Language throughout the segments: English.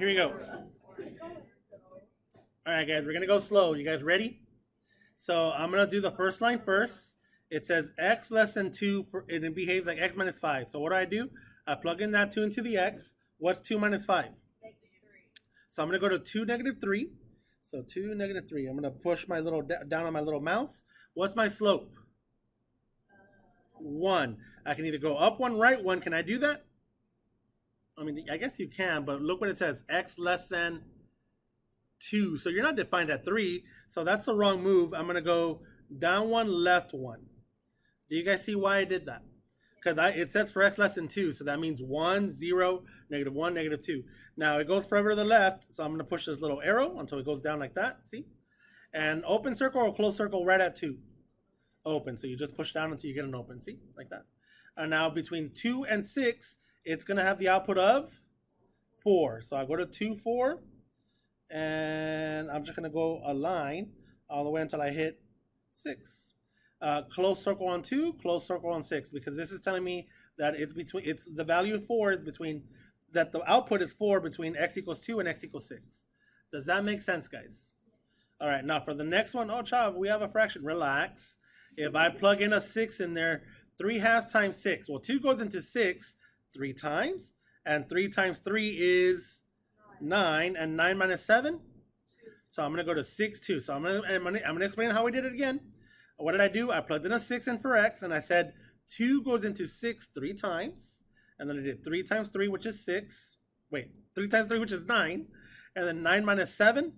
here we go. All right, guys, we're gonna go slow. You guys ready? So I'm gonna do the first line first. It says x less than 2 and it behaves like x minus 5. So what do? I plug in that 2 into the x. What's 2 minus 5? So I'm gonna go to 2 negative 3. So 2 negative 3. I'm gonna push my little down on my little mouse. What's my slope? 1. I can either go up 1, right 1. Can I do that? I mean, I guess you can, but look what it says. X less than 2. So you're not defined at 3. So that's the wrong move. I'm going to go down 1, left 1. Do you guys see why I did that? Because it says for x less than 2. So that means 1, 0, negative 1, negative 2. Now it goes forever to the left. So I'm going to push this little arrow until it goes down like that. See? And open circle or close circle right at 2. Open. So you just push down until you get an open. See? Like that. And now between 2 and 6, it's going to have the output of 4. So I go to 2, 4. And I'm just going to go a line all the way until I hit 6. Close circle on 2, close circle on 6, because this is telling me that it's the value of 4 is between, that the output is 4 between x equals 2 and x equals 6. Does that make sense, guys? All right, now for the next one, oh, Chav, we have a fraction. Relax. If I plug in a 6 in there, 3 halves times 6. Well, 2 goes into 6 3 times, and 3 times 3 is 9, and 9 minus 7. So I'm going to go to 6, 2. So I'm going to explain how we did it again. What did I do? I plugged in a 6 in for x, and I said 2 goes into 6 3 times. And then I did 3 times 3, which is 6. Wait, 3 times 3, which is 9. And then 9 minus 7,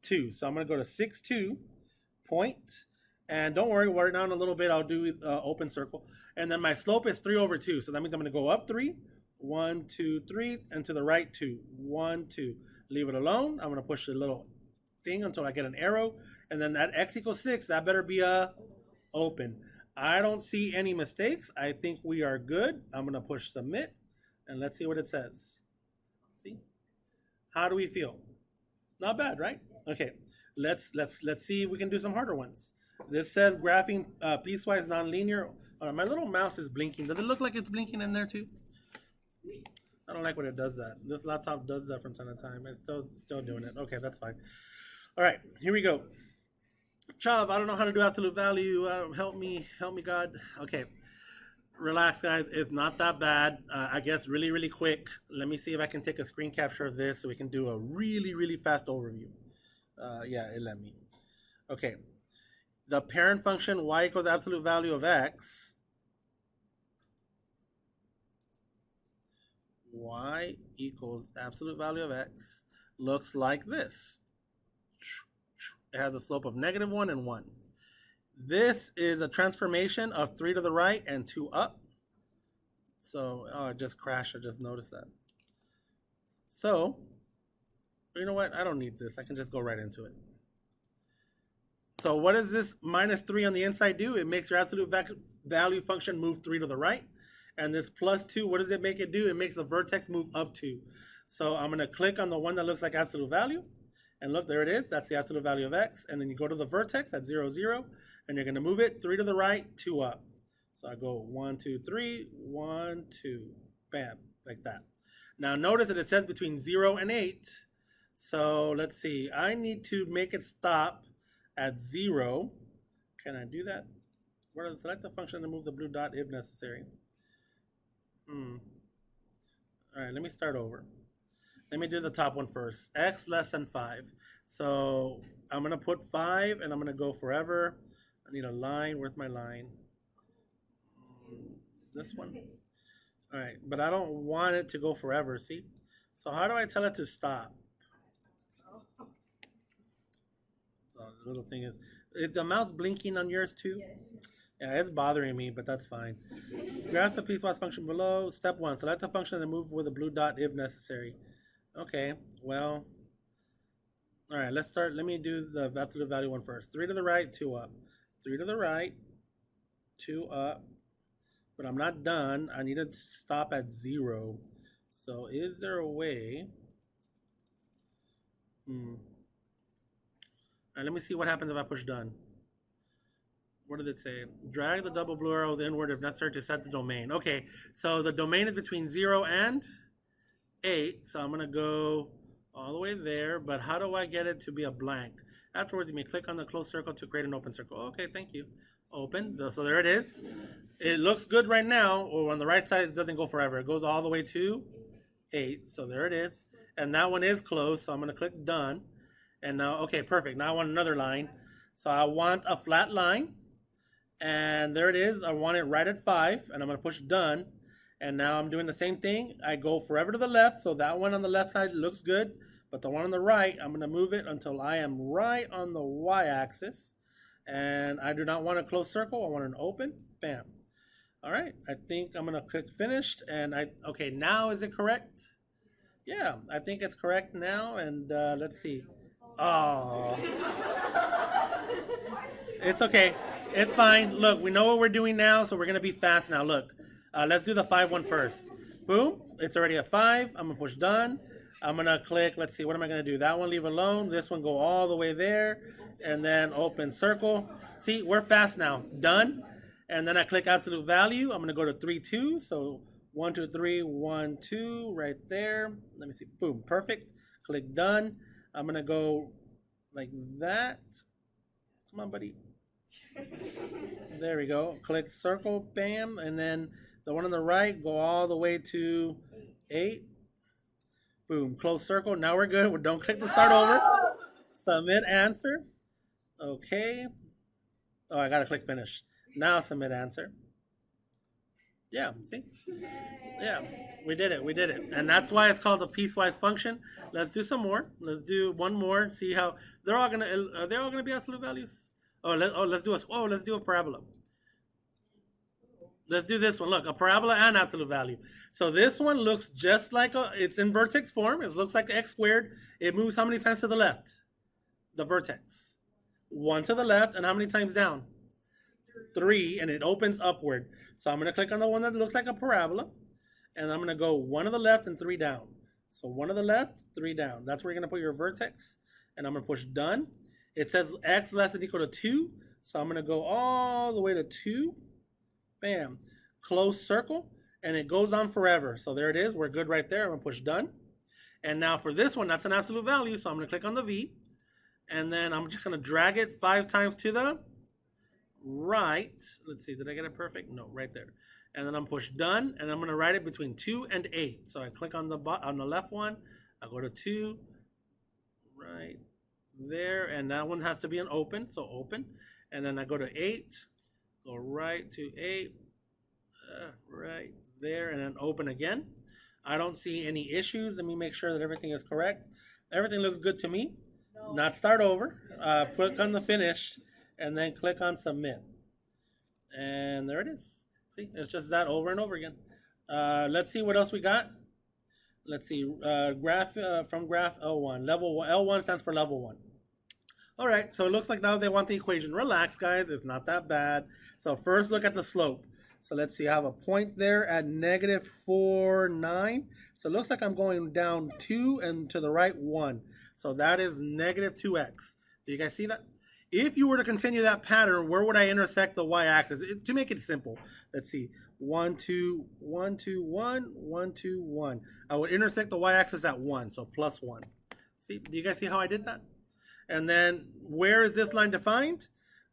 2. So I'm going to go to 6, 2, point. And don't worry, we're now in a little bit, I'll do open circle. And then my slope is 3 over 2. So that means I'm going to go up 3. 1, 2, 3, and to the right 2. 1, 2. Leave it alone. I'm going to push the little thing until I get an arrow. And then at x equals 6, that better be a open. I don't see any mistakes. I think we are good. I'm going to push submit. And let's see what it says. See? How do we feel? Not bad, right? Okay. Let's see if we can do some harder ones. This says graphing piecewise nonlinear. My little mouse is blinking. Does it look like it's blinking in there too? I don't like when it does that. This laptop does that from time to time. It's still doing it. Okay, that's fine. All right, here we go. Chav, I don't know how to do absolute value. Help me, God. Okay, relax, guys. It's not that bad. I guess really quick. Let me see if I can take a screen capture of this so we can do a really fast overview. Yeah, it let me. Okay. The parent function y equals absolute value of x. Y equals absolute value of x looks like this. It has a slope of -1 and 1. This is a transformation of 3 to the right and 2 up. So, oh, it just crashed. I just noticed that. So, you know what? I don't need this. I can just go right into it. So what does this -3 on the inside do? It makes your absolute value function move 3 to the right. And this +2, what does it make it do? It makes the vertex move up 2. So I'm going to click on the one that looks like absolute value. And look, there it is. That's the absolute value of x. And then you go to the vertex at 0, 0. And you're going to move it 3 to the right, 2 up. So I go 1, 2, 3, 1, 2. Bam, like that. Now notice that it says between 0 and 8. So let's see. I need to make it stop at 0. Can I do that? Select the function to move the blue dot if necessary. All right, let me start over. Let me do the top one first. X less than 5. So I'm going to put 5 and I'm going to go forever. I need a line. Where's my line? This one. All right, but I don't want it to go forever, see? So how do I tell it to stop? The little thing is the mouse blinking on yours too? Yeah, it's bothering me, but that's fine. Graph the piecewise function below. Step 1, select the function and move with a blue dot if necessary. Okay, well, all right, let's start. Let me do the absolute value one first. 3 to the right, 2 up. 3 to the right, 2 up. But I'm not done. I need to stop at 0. So is there a way? All right, let me see what happens if I push done. What did it say? Drag the double blue arrows inward if necessary to set the domain. Okay, so the domain is between 0 and 8. So I'm going to go all the way there. But how do I get it to be a blank? Afterwards, you may click on the closed circle to create an open circle. Okay, thank you. Open. So there it is. It looks good right now. Or on the right side, it doesn't go forever. It goes all the way to 8. So there it is. And that one is closed. So I'm going to click done. And now, okay, perfect. Now I want another line. So I want a flat line. And there it is. I want it right at 5. And I'm going to push done. And now I'm doing the same thing. I go forever to the left. So that one on the left side looks good. But the one on the right, I'm going to move it until I am right on the y-axis. And I do not want a closed circle. I want an open. Bam. All right. I think I'm going to click finished. And okay, now is it correct? Yeah, I think it's correct now. And let's see. Oh. It's okay. It's fine. Look, we know what we're doing now, so we're going to be fast now. Look, let's do the 5 one first. Boom. It's already a 5. I'm going to push done. I'm going to click, let's see, what am I going to do? That one leave alone. This one go all the way there. And then open circle. See, we're fast now. Done. And then I click absolute value. I'm going to go to 3, 2. So 1, 2, 3, 1, 2 right there. Let me see. Boom. Perfect. Click done. I'm going to go like that. Come on, buddy. There we go. Click circle. Bam. And then the one on the right, go all the way to 8. Boom. Close circle. Now we're good. Don't click to start over. Submit answer. Okay. Oh, I got to click finish. Now submit answer. Yeah, see? Yeah, we did it. We did it. And that's why it's called a piecewise function. Let's do some more. Let's do one more. See how they're all gonna be absolute values. Let's do a parabola. Let's do this one. Look, a parabola and absolute value. So this one looks just like it's in vertex form. It looks like x squared. It moves how many times to the left? The vertex. 1 to the left, and how many times down? 3, and it opens upward. So I'm going to click on the one that looks like a parabola, and I'm going to go 1 to the left and 3 down. So 1 to the left, 3 down. That's where you're going to put your vertex, and I'm going to push done. It says x less than equal to 2, so I'm going to go all the way to 2. Bam. Close circle, and it goes on forever. So there it is. We're good right there. I'm going to push done. And now for this one, that's an absolute value, so I'm going to click on the V, and then I'm just going to drag it 5 times to the right. Let's see, did I get it perfect? No, right there. And then I'm push done, and I'm going to write it between 2 and 8. So I click on the left one, I go to 2, right there, and that one has to be an open, so open. And then I go to 8, go right to 8, right there, and then open again. I don't see any issues. Let me make sure that everything is correct. Everything looks good to me. No. Not start over. Click on the finish, and then click on submit. And there it is. See, it's just that over and over again. Let's see what else we got. Let's see, graph from graph L1. Level 1. L1 stands for level 1. All right, so it looks like now they want the equation. Relax, guys. It's not that bad. So first look at the slope. So let's see, I have a point there at -4, 9. So it looks like I'm going down 2 and to the right 1. So that is -2x. Do you guys see that? If you were to continue that pattern, where would I intersect the y-axis? To make it simple, let's see, 1, 2, 1, 2, 1, 1, 2, 1. I would intersect the y-axis at 1, so +1. See, do you guys see how I did that? And then where is this line defined?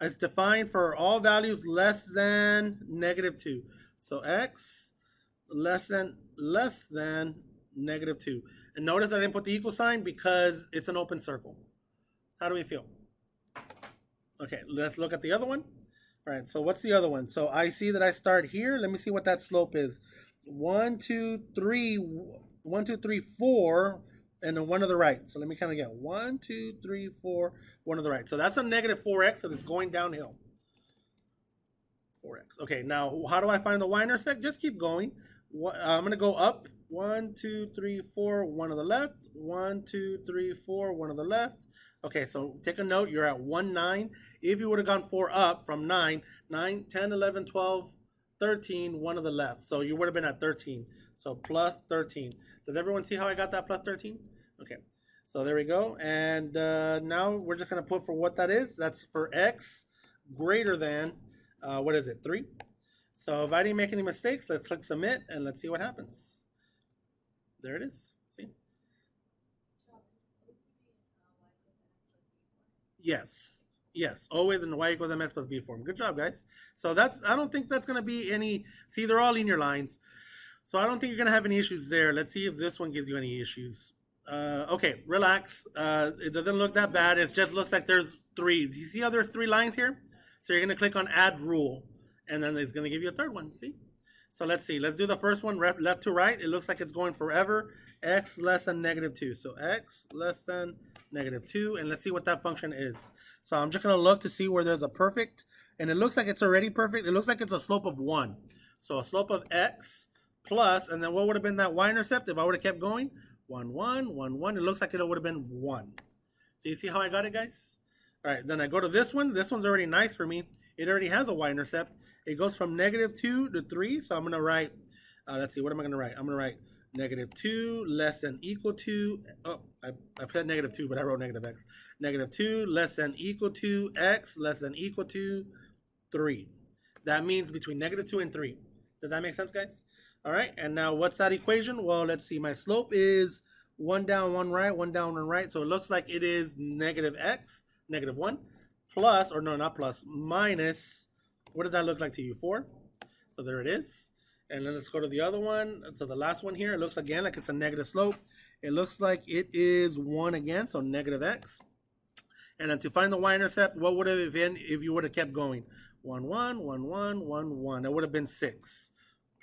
It's defined for all values less than -2. So x less than -2. And notice I didn't put the equal sign because it's an open circle. How do we feel? Okay, let's look at the other one. All right, so what's the other one? So I see that I start here. Let me see what that slope is. 1, 2, 3, 1, 2, 3, 4, and then 1 to the right. So let me kind of get 1, 2, 3, 4, 1 to the right. So that's a -4x, so it's going downhill. 4x. Okay, now how do I find the y-intersect? Just keep going. I'm going to go up. 1, 2, 3, 4, 1 to the left. 1, 2, 3, 4, 1 to the left. Okay, so take a note. You're at 1, 9. If you would have gone 4 up from 9, 9, 10, 11, 12, 13, 1 to the left. So you would have been at 13. So plus 13. Does everyone see how I got that plus 13? Okay, so there we go. And now we're just going to put for what that is. That's for x greater than, what is it, 3? So if I didn't make any mistakes, let's click submit and let's see what happens. There it is. See? Yes. Yes. Always in the y equals mx plus b form. Good job, guys. So I don't think that's going to be any, see, they're all linear lines. So I don't think you're going to have any issues there. Let's see if this one gives you any issues. Okay, relax. It doesn't look that bad. It just looks like there's 3. Do you see how there's 3 lines here? So you're going to click on add rule, and then it's going to give you a third one. See? So let's see. Let's do the first one, left to right. It looks like it's going forever. X less than -2. So x less than -2, and let's see what that function is. So I'm just going to look to see where there's a perfect, and it looks like it's already perfect. It looks like it's a slope of 1. So a slope of x plus, and then what would have been that y-intercept if I would have kept going? 1, 1, 1, 1. It looks like it would have been 1. Do you see how I got it, guys? All right, then I go to this one. This one's already nice for me. It already has a y-intercept. It goes from -2 to 3. So I'm going to write, let's see, what am I going to write? I'm going to write -2 less than equal to, oh, I said -2, but I wrote -x. -2 less than equal to x less than equal to 3. That means between -2 and 3. Does that make sense, guys? All right, and now what's that equation? Well, let's see. My slope is 1 down, 1 right, 1 down, 1 right. So it looks like it is -x, -1, plus, or no, not plus, minus, what does that look like to you? 4? So there it is. And then let's go to the other one. So the last one here, it looks again like it's a negative slope. It looks like it is 1 again, so -x. And then to find the y-intercept, what would it have been if you would have kept going? 1, 1, 1, 1, 1, 1. It would have been 6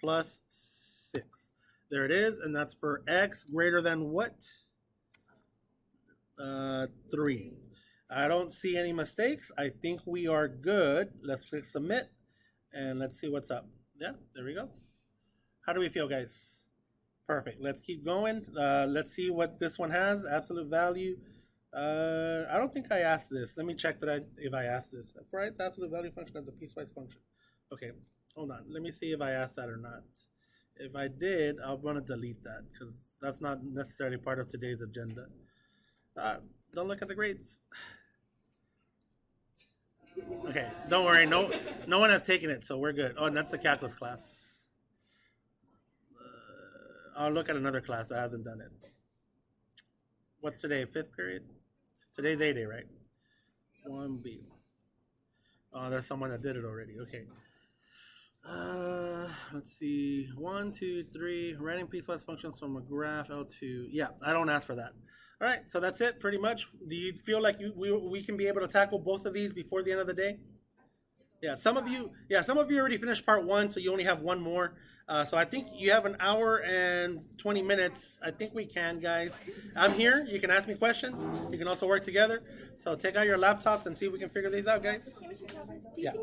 plus 6. There it is, and that's for x greater than what? 3. I don't see any mistakes. I think we are good. Let's click submit, and let's see what's up. Yeah, there we go. How do we feel, guys? Perfect. Let's keep going. Let's see what this one has. Absolute value. I don't think I asked this. Let me check that if I asked this. Right, the absolute value function as a piecewise function. Okay, hold on. Let me see if I asked that or not. If I did, I'll want to delete that because that's not necessarily part of today's agenda. Don't look at the grades. Okay, don't worry. No one has taken it, so we're good. Oh, and that's the calculus class. I'll look at another class that hasn't done it. What's today? 5th period? Today's A day, right? 1B. Oh, there's someone that did it already. Okay. Let's see. 1, 2, 3. Writing piecewise functions from a graph L2. Yeah, I don't ask for that. All right, so that's it pretty much. Do you feel like we can be able to tackle both of these before the end of the day? Yeah, some of you already finished part 1, so you only have 1 more. So I think you have an hour and 20 minutes. I think we can, guys. I'm here. You can ask me questions. You can also work together. So take out your laptops and see if we can figure these out, guys. Yeah.